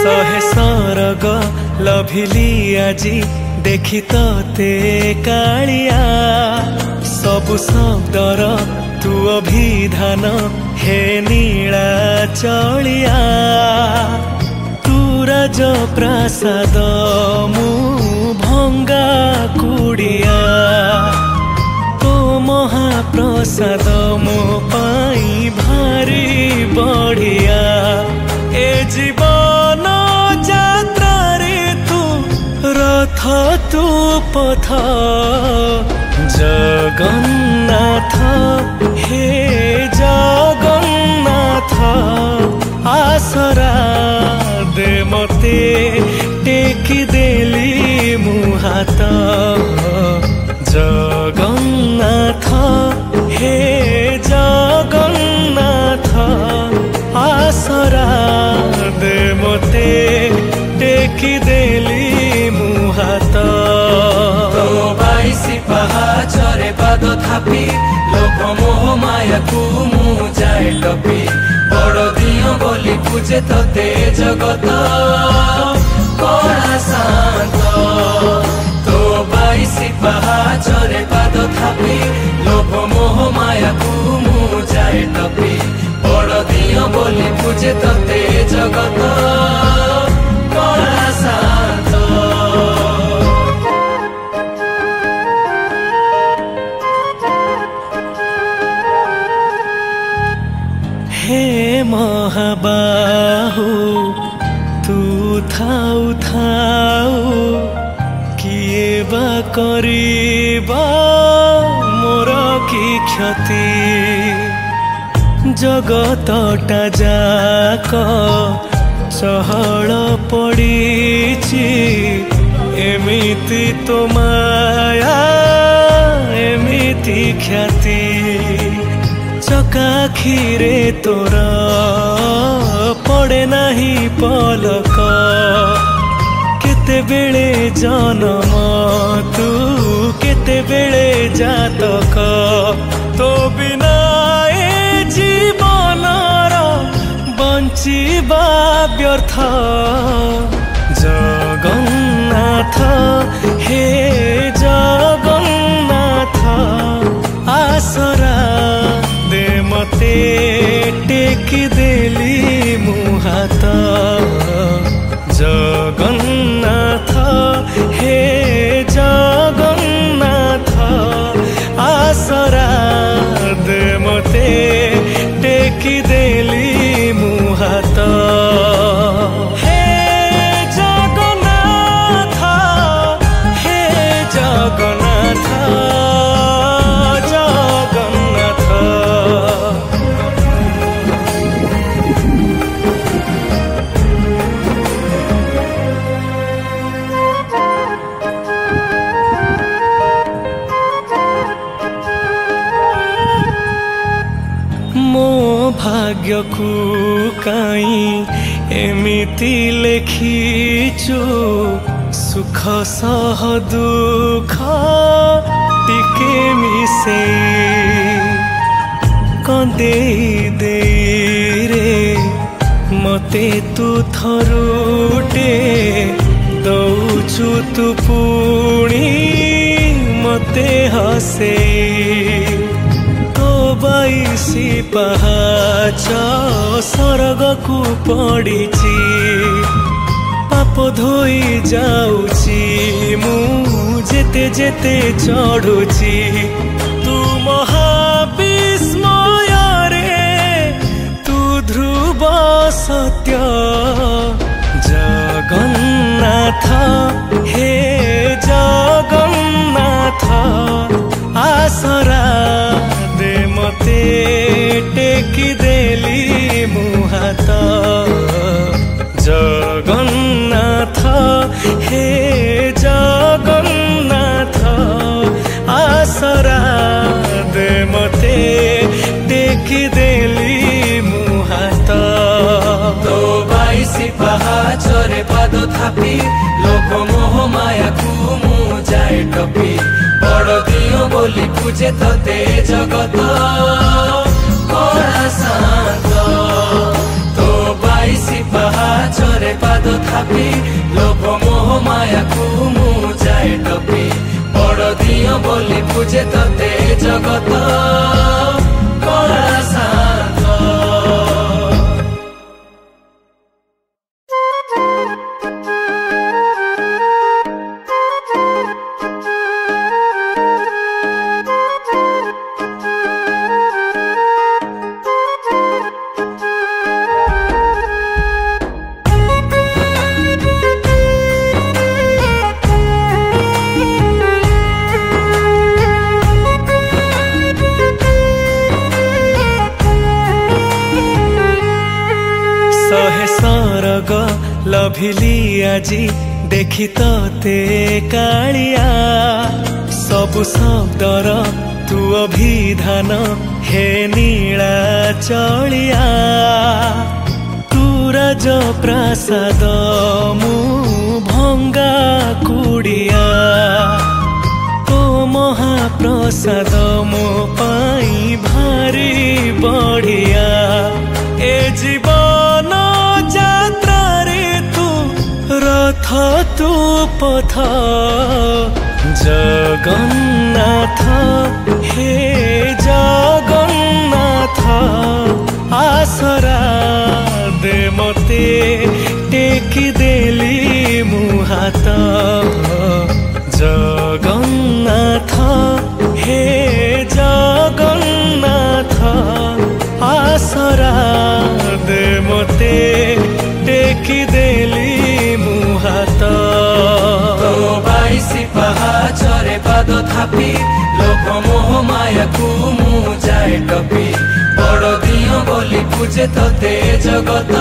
सहे सरग लभिली आजी देखी ते कालिया सबु शब्दर तू अभिधान हे नीला चलिया तू राज प्रासाद मु भंगा कुड़िया तो महाप्रसाद मो पाई भारी बढ़िया ए जीवन यात्रा रे तू रथ तू पथ जगन्नाथ हे जगन्नाथ आसरा दे मते टेकी देली मुहात जगन्नाथ हे जगन्नाथ आसरा दे मते टेकी देली मुहात तो बाईसी पहाचरे पाद थापी लोभ मोह माया को मु जाए टपी बड़ दियो बोली पूजे तते जगत कणा शांत तो बाईसी पहाचरे पाद थापी लोभ मोह माया को मु जाए टपी बड़ दियो बोली पूजे तते जगत कणा शांत हे महाबाहु तू थाउ थाउ किए बा करिबा मोर की क्षति जगतटा जाक चहल पड़ीची एमिति तो माया एमिति ख्याति चकाखीरे तोर पड़े नहीं पलक केते बेले जन्म तू केते बेले जातक तो बिना ए जीवनर बंचिबा व्यर्थ जगन्नाथ हे जगन्नाथ आसरा दे मते टेकी देली मुहात जगन्नाथ हे जगन्नाथ आसरा दे मते टेकी देली मुहात हे जगन्नाथ हे जगन्नाथ भाग्य को काई एमिति लेखिचु सुख सह दुख टिके मिसे कंदे दे रे मते तू थरुटे दौचु तू पुणी मते हसे बाईसी पहाच सरग को पड़ीची पाप धोई जाऊची मु जेते जेते चढ़ुची तू महाविस्मय रे तू ध्रुव सत्य जगन्नाथ हे जगन्नाथ आसरा दे मते टेकी देली मुहात जगन्नाथ हे पाद थापी लोभ मोह माया को मु जाए टपी बड़ दियो बोली पूजे तते जगत कड़ा शांत तो 22 पाहाचरे पाद थापी लोभ मोह माया को मु जाए टपी बड़ दियो बोली पूजे तते जगत कड़ा शांत। लभिली आजी देखी ते कालिया सबु शब्दर तू अभिधान हे नीला चलिया तू राज प्रासाद मु भंगा कुड़िया तो महाप्रसाद मो पाई भारी बढ़िया ए जीवन यात्रा रे तू रथ तू पथ जगन्नाथ हे जगन्नाथ आसरा दे मते टेकी देली मुहात जगन्नाथ हे जगन्नाथ आसरा दे मते टेकी देली मुहात तो 22 पाहाचरे पाद थापी लोभ मोह माया को मु जाए टपी बड़ दियो बोली पूजे तते जगत